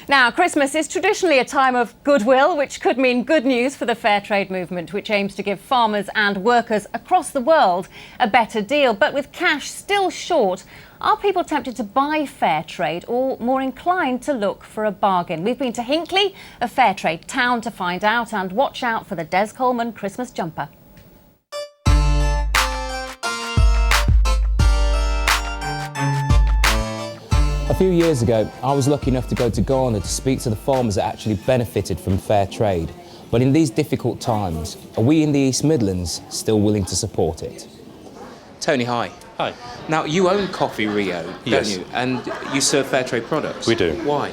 Now, Christmas is traditionally a time of goodwill, which could mean good news for the Fairtrade movement, which aims to give farmers and workers across the world a better deal. But with cash still short, are people tempted to buy Fairtrade or more inclined to look for a bargain? We've been to Hinckley, a Fairtrade town, to find out, and watch out for the Des Coleman Christmas jumper. A few years ago, I was lucky enough to go to Ghana to speak to the farmers that actually benefited from fair trade. But in these difficult times, are we in the East Midlands still willing to support it? Tony, hi. Hi. Now, you own Coffee Rio, don't you? And you serve fair trade products. We do. Why?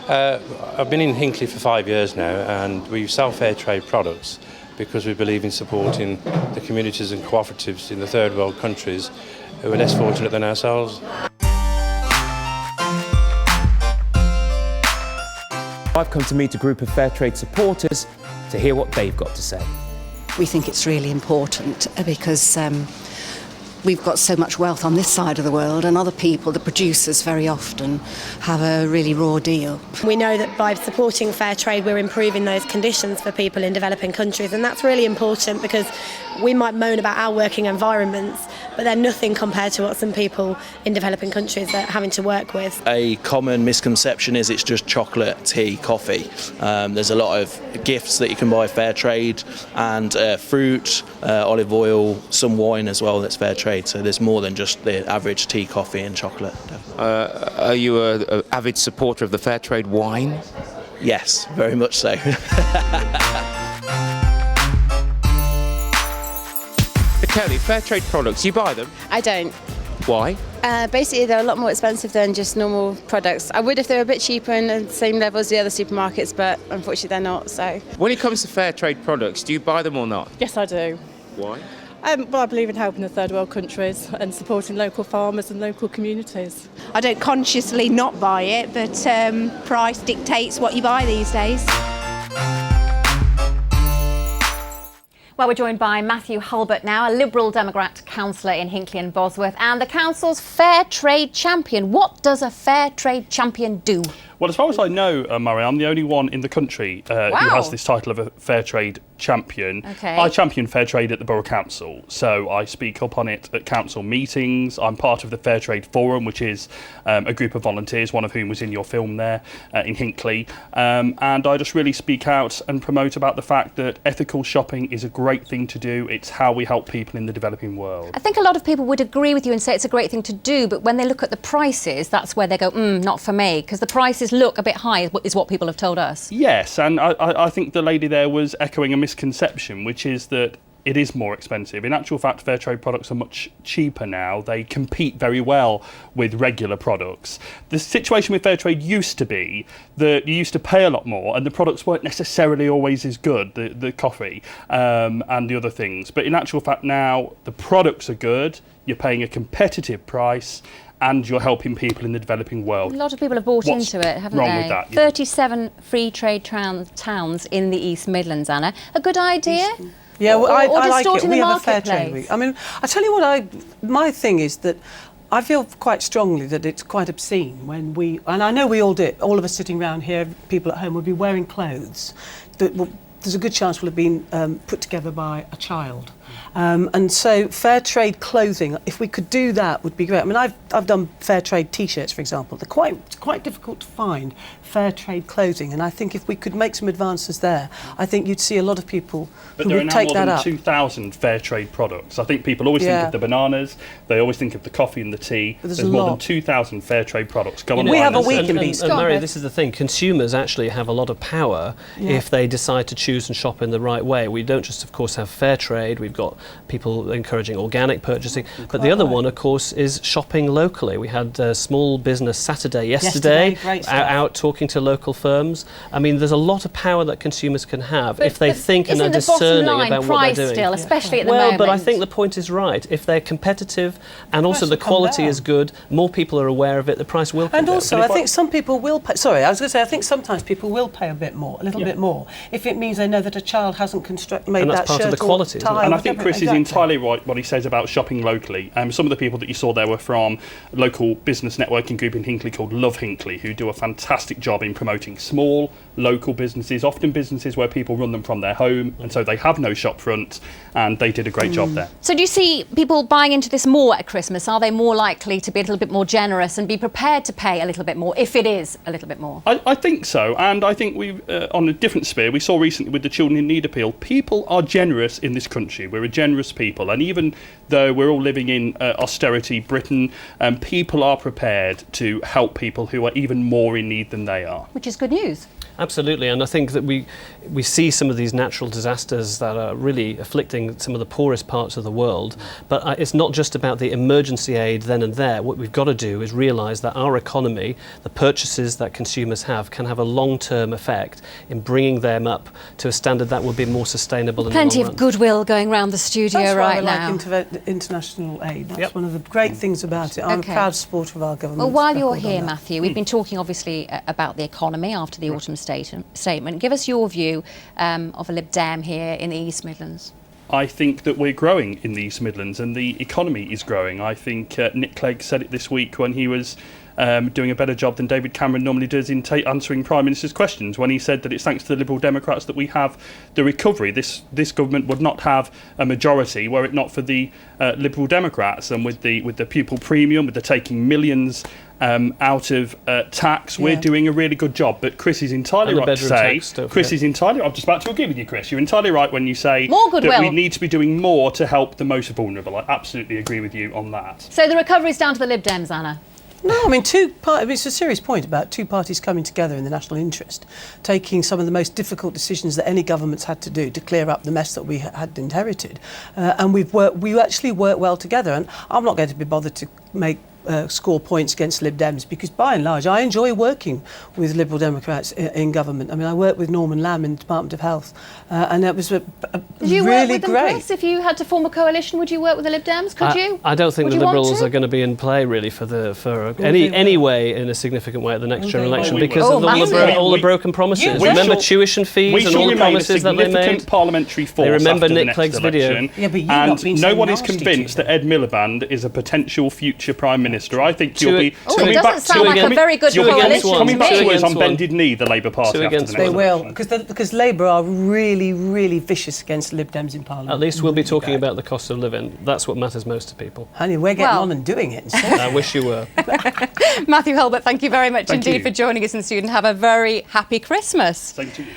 I've been in Hinckley for 5 years now, and we sell fair trade products because we believe in supporting the communities and cooperatives in the third world countries who are less fortunate than ourselves. I've come to meet a group of Fairtrade supporters to hear what they've got to say. We think it's really important because we've got so much wealth on this side of the world, and other people, the producers, very often have a really raw deal. We know that by supporting fair trade, we're improving those conditions for people in developing countries, and that's really important because we might moan about our working environments, but they're nothing compared to what some people in developing countries are having to work with. A common misconception is it's just chocolate, tea, coffee. There's a lot of gifts that you can buy fair trade, and fruit, olive oil, some wine as well that's fair trade. So there's more than just the average tea, coffee and chocolate. Are you an avid supporter of the fair trade wine? Yes, very much so. Kelly, fair trade products, you buy them? I don't. Why? Basically, they're a lot more expensive than just normal products. I would if they were a bit cheaper and the same level as the other supermarkets, but unfortunately they're not, so. When it comes to fair trade products, do you buy them or not? Yes, I do. Why? Well, I believe in helping the third world countries and supporting local farmers and local communities. I don't consciously not buy it, but price dictates what you buy these days. Well, we're joined by Matthew Hulbert now, a Liberal Democrat councillor in Hinckley and Bosworth, and the council's Fair Trade champion. What does a Fair Trade champion do? Well, as far as I know, Murray, I'm the only one in the country who has this title of a Fair Trade champion. Okay. I champion Fair Trade at the Borough Council, so I speak up on it at council meetings. I'm part of the Fair Trade Forum, which is a group of volunteers, one of whom was in your film there in Hinckley. And I just really speak out and promote about the fact that ethical shopping is a great thing to do. It's how we help people in the developing world. I think a lot of people would agree with you and say it's a great thing to do, but when they look at the prices, that's where they go, not for me, because the prices look a bit high, is what people have told us. Yes, and I think the lady there was echoing a misconception, which is that it is more expensive. In actual fact, fair trade products are much cheaper now. They compete very well with regular products. The situation with fair trade used to be that you used to pay a lot more and the products weren't necessarily always as good, the coffee and the other things. But in actual fact now, the products are good, you're paying a competitive price, and you're helping people in the developing world. A lot of people have bought into it, haven't wrong they? with that? 37 free trade towns in the East Midlands, Anna. A good idea? Yeah, well, I like it. We have a fair trade week. I mean, I tell you what, my thing is that I feel quite strongly that it's quite obscene when and I know we all do, all of us sitting around here, people at home, would be wearing clothes that there's a good chance will have been put together by a child. And so fair trade clothing, if we could do that, would be great. I mean, I've done fair trade T-shirts, for example. They're quite difficult to find fair trade clothing, and I think if we could make some advances there, I think you'd see a lot of people who would take that up. But there are now more than 2,000 fair trade products. I think people always think of the bananas, they always think of the coffee and the tea. But there's more than 2,000 fair trade products. Go online. We have a week in these. And Mary, this is the thing. Consumers actually have a lot of power if they decide to choose and shop in the right way. We don't just, of course, have fair trade. We've got people encouraging organic purchasing. But the other one, of course, is shopping locally. We had Small Business Saturday yesterday out talking to local firms. I mean, there's a lot of power that consumers can have if they think and are discerning about what they're doing. Still, especially at the moment. Well, but I think the point is right. If they're competitive and also the quality is good, more people are aware of it, the price will come down. And also, I think some people will pay. Sorry, I was going to say, I think sometimes people will pay a little bit more, if it means they know that a child hasn't made that shirt or tie. And I think think Chris is entirely right what he says about shopping locally. Some of the people that you saw there were from a local business networking group in Hinckley called Love Hinckley, who do a fantastic job in promoting small local businesses, often businesses where people run them from their home, and so they have no shop front, and they did a great job there. So do you see people buying into this more at Christmas? Are they more likely to be a little bit more generous and be prepared to pay a little bit more, if it is a little bit more? I think so, and I think we've, on a different sphere, we saw recently with the Children in Need appeal, people are generous in this country. We're a generous people, and even though we're all living in austerity Britain, people are prepared to help people who are even more in need than they are. Which is good news. Absolutely, and I think that we see some of these natural disasters that are really afflicting some of the poorest parts of the world, but it's not just about the emergency aid then and there. What we've got to do is realise that our economy, the purchases that consumers have, can have a long-term effect in bringing them up to a standard that will be more sustainable in the long run. Plenty of goodwill going around the studio right now. That's why I like international aid. That's one of the great things about it. I'm a proud supporter of our government. Well, while you're here, Matthew, we've been talking obviously about the economy after the autumn statement. Give us your view of a Lib Dem here in the East Midlands. I think that we're growing in the East Midlands and the economy is growing. I think Nick Clegg said it this week when he was doing a better job than David Cameron normally does in answering Prime Minister's questions, when he said that it's thanks to the Liberal Democrats that we have the recovery. This government would not have a majority were it not for the Liberal Democrats, and with the pupil premium, with the taking millions out of tax, we're doing a really good job. But Chris is entirely right to say, I'm just about to agree with you, Chris. You're entirely right when you say that we need to be doing more to help the most vulnerable. I absolutely agree with you on that. So the recovery's down to the Lib Dems, Anna? No, I mean, it's a serious point about two parties coming together in the national interest, taking some of the most difficult decisions that any government's had to do to clear up the mess that we had inherited. And we actually work well together. And I'm not going to be bothered to score points against Lib Dems, because by and large I enjoy working with Liberal Democrats in government. I mean, I worked with Norman Lamb in the Department of Health, and that was Did you really work with them, great. Chris? If you had to form a coalition, would you work with the Lib Dems? Could you? I don't think the Liberals are going to be in play really for any way in a significant way at the next general election, because of all the broken promises. Remember tuition fees and all the promises that they made. Parliamentary force. They remember after Nick the next Clegg's election, video. And no one is convinced that Ed Miliband is a potential future Prime Minister. I think you'll be coming back to us on bended knee, the Labour Party. They will, because Labour are really, really vicious against Lib Dems in Parliament. At least we'll be talking about the cost of living. That's what matters most to people. Honey, we're getting on and doing it. I wish you were. Matthew Hulbert, thank you very much indeed for joining us in the studio, and have a very happy Christmas. Thank you.